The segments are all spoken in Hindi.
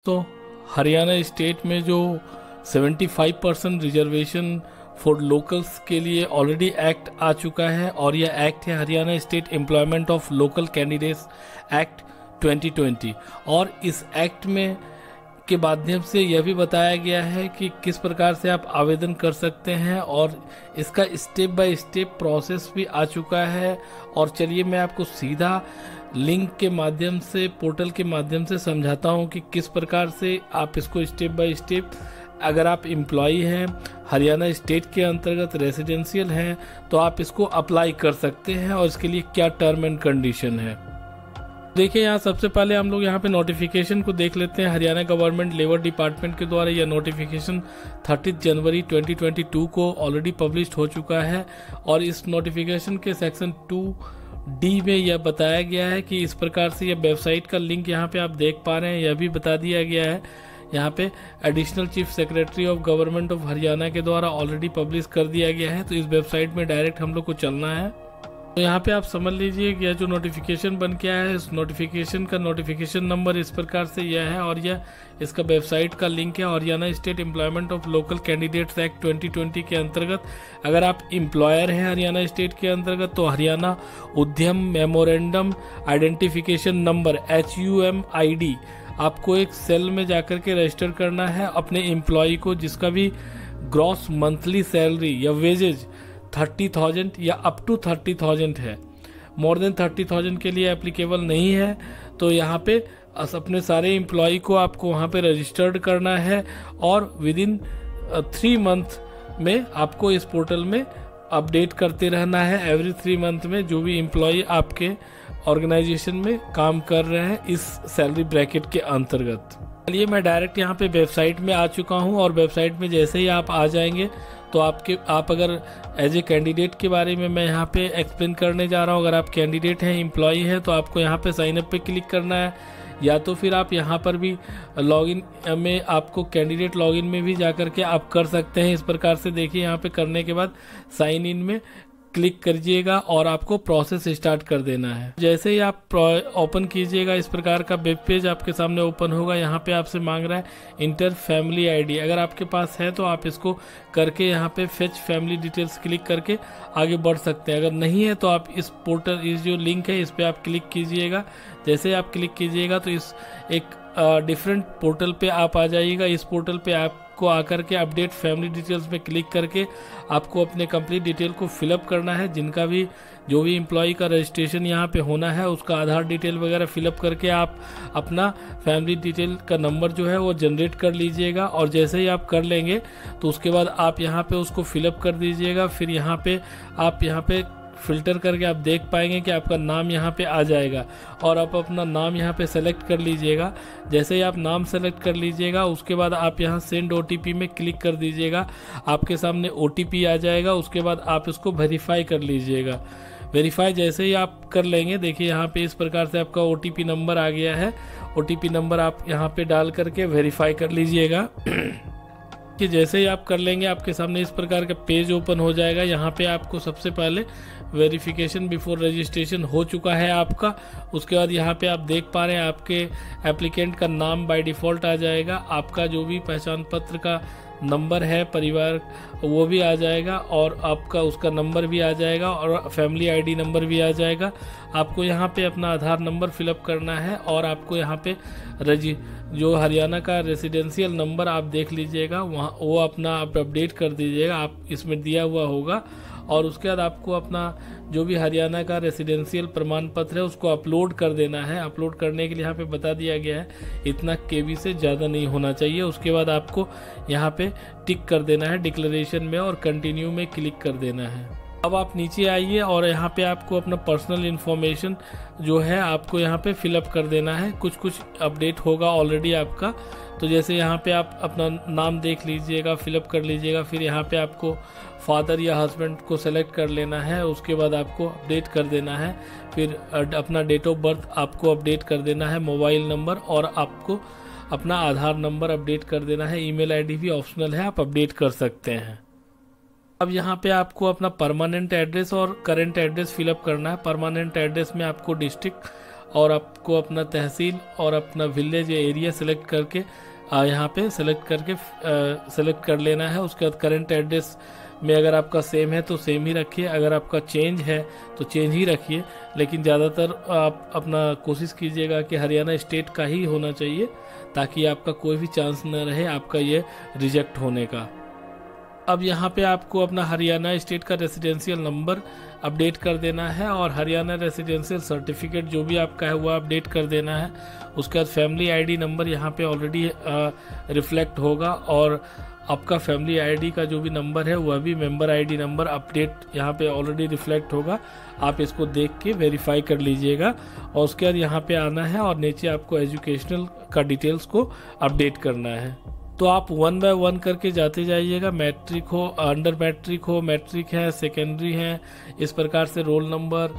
तो हरियाणा स्टेट में जो 75% रिजर्वेशन फॉर लोकल्स के लिए ऑलरेडी एक्ट आ चुका है और यह एक्ट है Haryana state employment of local candidates act 2020। और इस एक्ट में के माध्यम से यह भी बताया गया है कि किस प्रकार से आप आवेदन कर सकते हैं और इसका स्टेप बाय स्टेप प्रोसेस भी आ चुका है। और चलिए मैं आपको सीधा लिंक के माध्यम से, पोर्टल के माध्यम से समझाता हूं कि किस प्रकार से आप इसको स्टेप बाय स्टेप, अगर आप एम्प्लॉई हैं, हरियाणा स्टेट के अंतर्गत रेसिडेंशियल हैं, तो आप इसको अप्लाई कर सकते हैं और इसके लिए क्या टर्म एंड कंडीशन है। देखिए यहाँ सबसे पहले हम लोग यहाँ पे नोटिफिकेशन को देख लेते हैं। हरियाणा गवर्नमेंट लेबर डिपार्टमेंट के द्वारा यह नोटिफिकेशन 30 जनवरी 2022 को ऑलरेडी पब्लिश हो चुका है। और इस नोटिफिकेशन के सेक्शन 2D में यह बताया गया है कि इस प्रकार से यह वेबसाइट का लिंक यहाँ पे आप देख पा रहे हैं, यह भी बता दिया गया है यहाँ पे additional chief secretary of government of Haryana के द्वारा ऑलरेडी पब्लिश कर दिया गया है। तो इस वेबसाइट में डायरेक्ट हम लोग को चलना है। तो यहाँ पे आप समझ लीजिए कि यह जो नोटिफिकेशन बन के आया है, इस नोटिफिकेशन का नोटिफिकेशन नंबर इस प्रकार से यह है और यह इसका वेबसाइट का लिंक है। Haryana state employment of local candidates act 2020 के अंतर्गत अगर आप एम्प्लॉयर हैं हरियाणा स्टेट के अंतर्गत, तो हरियाणा उद्यम मेमोरेंडम आइडेंटिफिकेशन नंबर HUMID आपको एक सेल में जाकर के रजिस्टर करना है अपने एम्प्लॉय को, जिसका भी ग्रॉस मंथली सैलरी या वेजेज 30,000 या अप टू 30,000 है। मोर देन 30,000 के लिए एप्लीकेबल नहीं है। तो यहाँ पे अपने सारे एम्प्लॉय को आपको वहाँ पे रजिस्टर्ड करना है और विद इन 3 मंथ में आपको इस पोर्टल में अपडेट करते रहना है। एवरी 3 मंथ में जो भी एम्प्लॉय आपके ऑर्गेनाइजेशन में काम कर रहे हैं इस सैलरी ब्रैकेट के अंतर्गत। चलिए मैं डायरेक्ट यहाँ पे वेबसाइट में आ चुका हूँ और वेबसाइट में जैसे ही आप आ जाएंगे तो आप अगर एज ए कैंडिडेट के बारे में मैं यहाँ पे एक्सप्लेन करने जा रहा हूँ। अगर आप कैंडिडेट हैं, एम्प्लॉय हैं, तो आपको यहाँ पे साइन अप पे क्लिक करना है, या तो फिर आप यहाँ पर भी लॉगिन में आपको कैंडिडेट लॉगिन में भी जाकर के आप कर सकते हैं। इस प्रकार से देखिए यहाँ पे करने के बाद साइन इन में क्लिक करिएगा और आपको प्रोसेस स्टार्ट कर देना है। जैसे ही आप ओपन कीजिएगा इस प्रकार का वेब पेज आपके सामने ओपन होगा। यहाँ पे आपसे मांग रहा है इंटर फैमिली आईडी, अगर आपके पास है तो आप इसको करके यहाँ पे फेच फैमिली डिटेल्स क्लिक करके आगे बढ़ सकते हैं। अगर नहीं है तो आप इस पोर्टल, इस जो लिंक है इस पर आप क्लिक कीजिएगा। जैसे आप क्लिक कीजिएगा तो इस एक डिफरेंट पोर्टल पे आप आ जाइएगा। इस पोर्टल पे आपको आकर के अपडेट फैमिली डिटेल्स पे क्लिक करके आपको अपने कंप्लीट डिटेल को फिलअप करना है। जिनका भी जो भी एम्प्लॉय का रजिस्ट्रेशन यहाँ पे होना है उसका आधार डिटेल वगैरह फिलअप करके आप अपना फैमिली डिटेल का नंबर जो है वो जनरेट कर लीजिएगा। और जैसे ही आप कर लेंगे तो उसके बाद आप यहाँ पे उसको फिलअप कर दीजिएगा। फिर यहाँ पे आप यहाँ पे फिल्टर करके आप देख पाएंगे कि आपका नाम यहाँ पे आ जाएगा और आप अपना नाम यहाँ पे सेलेक्ट कर लीजिएगा। जैसे ही आप नाम सेलेक्ट कर लीजिएगा उसके बाद आप यहाँ सेंड OTP में क्लिक कर दीजिएगा। आपके सामने OTP आ जाएगा, उसके बाद आप इसको वेरीफाई कर लीजिएगा। वेरीफाई जैसे ही आप कर लेंगे, देखिए यहाँ पे इस प्रकार से आपका OTP नंबर आ गया है। OTP नंबर आप यहाँ पे डाल करके वेरीफाई कर लीजिएगा कि जैसे ही आप कर लेंगे आपके सामने इस प्रकार का पेज ओपन हो जाएगा। यहाँ पे आपको सबसे पहले वेरिफिकेशन बिफोर रजिस्ट्रेशन हो चुका है आपका। उसके बाद यहाँ पे आप देख पा रहे हैं आपके एप्लीकेंट का नाम बाय डिफ़ॉल्ट आ जाएगा, आपका जो भी पहचान पत्र का नंबर है परिवार वो भी आ जाएगा और आपका उसका नंबर भी आ जाएगा और फैमिली आईडी नंबर भी आ जाएगा। आपको यहाँ पे अपना आधार नंबर फिलअप करना है और आपको यहाँ पे जो हरियाणा का रेसिडेंशियल नंबर आप देख लीजिएगा, वहाँ वो अपना आप अपडेट कर दीजिएगा, आप इसमें दिया हुआ होगा। और उसके बाद आपको अपना जो भी हरियाणा का रेसिडेंशियल प्रमाण पत्र है उसको अपलोड कर देना है। अपलोड करने के लिए यहाँ पे बता दिया गया है इतना KB से ज़्यादा नहीं होना चाहिए। उसके बाद आपको यहाँ पे टिक कर देना है डिक्लेरेशन में और कंटिन्यू में क्लिक कर देना है। अब आप नीचे आइए और यहाँ पे आपको अपना पर्सनल इन्फॉर्मेशन जो है आपको यहाँ पे फिलअप कर देना है। कुछ अपडेट होगा ऑलरेडी आपका। तो जैसे यहाँ पे आप अपना नाम देख लीजिएगा, फिलअप कर लीजिएगा। फिर यहाँ पे आपको फादर या हस्बैंड को सेलेक्ट कर लेना है। उसके बाद आपको अपडेट कर देना है। फिर अपना डेट ऑफ बर्थ आपको अपडेट कर देना है, मोबाइल नंबर, और आपको अपना आधार नंबर अपडेट कर देना है। ईमेल आईडी भी ऑप्शनल है, आप अपडेट कर सकते हैं। अब यहाँ पे आपको अपना परमानेंट एड्रेस और करंट एड्रेस फिलअप करना है। परमानेंट एड्रेस में आपको डिस्ट्रिक्ट और आपको अपना तहसील और अपना विलेज एरिया सेलेक्ट करके यहाँ पे सेलेक्ट कर लेना है। उसके बाद करंट एड्रेस में अगर आपका सेम है तो सेम ही रखिए, अगर आपका चेंज है तो चेंज ही रखिए, लेकिन ज़्यादातर आप अपना कोशिश कीजिएगा कि हरियाणा स्टेट का ही होना चाहिए, ताकि आपका कोई भी चांस न रहे आपका ये रिजेक्ट होने का। अब यहाँ पे आपको अपना हरियाणा स्टेट का रेसिडेंशियल नंबर अपडेट कर देना है और हरियाणा रेसिडेंशियल सर्टिफिकेट जो भी आपका है वो अपडेट कर देना है। उसके बाद फैमिली आईडी नंबर यहाँ पे ऑलरेडी रिफ्लेक्ट होगा और आपका फैमिली आईडी का जो भी नंबर है वह भी मेंबर आईडी नंबर अपडेट यहाँ पे ऑलरेडी रिफ्लेक्ट होगा। आप इसको देख के वेरीफाई कर लीजिएगा और उसके बाद यहाँ पे आना है और नीचे आपको एजुकेशनल का डिटेल्स को अपडेट करना है। तो आप 1 बाय 1 करके जाते जाइएगा, मैट्रिक हो, अंडर मैट्रिक हो, मैट्रिक है, सेकेंडरी है, इस प्रकार से रोल नंबर,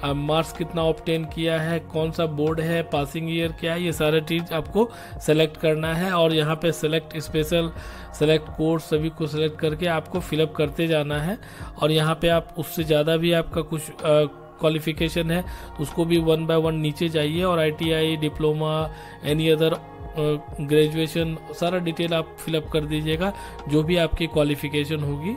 मार्क्स कितना ऑब्टेन किया है, कौन सा बोर्ड है, पासिंग ईयर क्या है, ये सारे चीज़ आपको सेलेक्ट करना है और यहाँ पे सेलेक्ट स्पेशल, सेलेक्ट कोर्स सभी को सेलेक्ट करके आपको फिलअप करते जाना है। और यहाँ पे आप उससे ज़्यादा भी आपका कुछ क्वालिफिकेशन है तो उसको भी 1 बाय 1 नीचे जाइए और ITI, diploma, any other graduation, सारा डिटेल आप फिलअप कर दीजिएगा जो भी आपकी क्वालिफिकेशन होगी।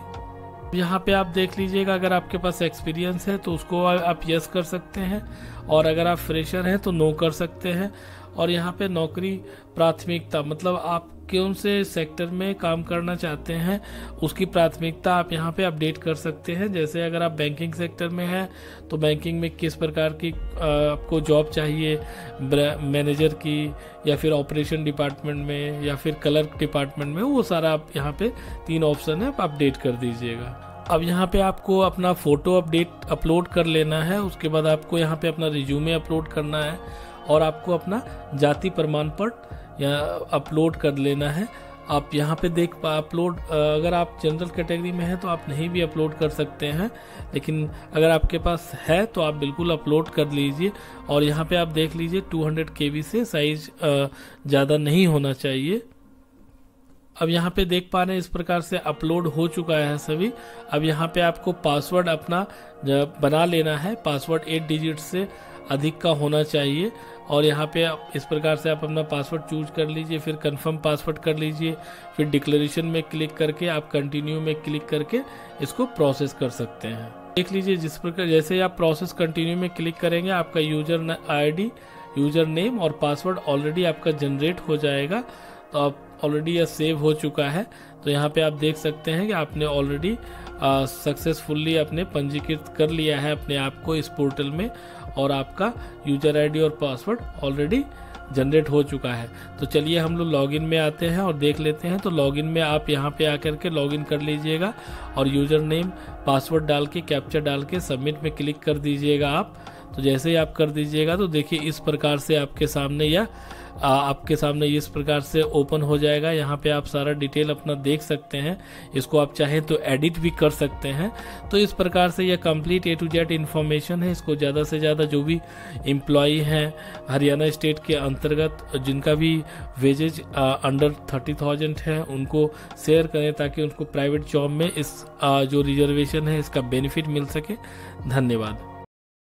यहाँ पे आप देख लीजिएगा, अगर आपके पास एक्सपीरियंस है तो उसको आप यस कर सकते हैं और अगर आप फ्रेशर हैं तो नो कर सकते हैं। और यहाँ पे नौकरी प्राथमिकता, मतलब आप कौन से सेक्टर में काम करना चाहते हैं उसकी प्राथमिकता आप यहाँ पे अपडेट कर सकते हैं। जैसे अगर आप बैंकिंग सेक्टर में हैं तो बैंकिंग में किस प्रकार की आपको जॉब चाहिए, मैनेजर की या फिर ऑपरेशन डिपार्टमेंट में या फिर क्लर्क डिपार्टमेंट में, वो सारा आप यहाँ पे 3 ऑप्शन है, आप अपडेट कर दीजिएगा। अब यहाँ पे आपको अपना फ़ोटो अपलोड कर लेना है। उसके बाद आपको यहाँ पे अपना रिज्यूमे अपलोड करना है और आपको अपना जाति प्रमाण पत्र अपलोड कर लेना है। आप यहाँ पे अपलोड, अगर आप जनरल कैटेगरी में हैं तो आप नहीं भी अपलोड कर सकते हैं, लेकिन अगर आपके पास है तो आप बिल्कुल अपलोड कर लीजिए। और यहाँ पे आप देख लीजिए 200 KB से साइज ज़्यादा नहीं होना चाहिए। अब यहाँ पे देख पा रहे हैं इस प्रकार से अपलोड हो चुका है सभी। अब यहाँ पे आपको पासवर्ड अपना बना लेना है, पासवर्ड 8 डिजिट से अधिक का होना चाहिए। और यहाँ पे इस प्रकार से आप अपना पासवर्ड चूज कर लीजिए, फिर कंफर्म पासवर्ड कर लीजिए, फिर डिक्लेरेशन में क्लिक करके आप कंटिन्यू में क्लिक करके इसको प्रोसेस कर सकते हैं। देख लीजिए जिस प्रकार जैसे आप प्रोसेस कंटिन्यू में क्लिक करेंगे आपका यूजर आईडी, यूजर नेम और पासवर्ड ऑलरेडी आपका जनरेट हो जाएगा। तो आप ऑलरेडी यह सेव हो चुका है। तो यहाँ पे आप देख सकते हैं कि आपने ऑलरेडी सक्सेसफुली अपने पंजीकृत कर लिया है अपने आप को इस पोर्टल में और आपका यूजर आईडी और पासवर्ड ऑलरेडी जनरेट हो चुका है। तो चलिए हम लोग लॉगिन में आते हैं और देख लेते हैं। तो लॉगिन में आप यहाँ पे आकर के लॉगिन कर लीजिएगा और यूजर नेम पासवर्ड डाल के कैप्चा डाल के सबमिट में क्लिक कर दीजिएगा आप। तो जैसे ही आप कर दीजिएगा तो देखिए इस प्रकार से आपके सामने इस प्रकार से ओपन हो जाएगा। यहाँ पे आप सारा डिटेल अपना देख सकते हैं, इसको आप चाहें तो एडिट भी कर सकते हैं। तो इस प्रकार से यह complete A to Z information है। इसको ज़्यादा से ज़्यादा जो भी एम्प्लॉई हैं हरियाणा स्टेट के अंतर्गत जिनका भी वेजेज अंडर 30,000 है उनको शेयर करें ताकि उनको प्राइवेट जॉब में इस जो रिजर्वेशन है इसका बेनिफिट मिल सके। धन्यवाद।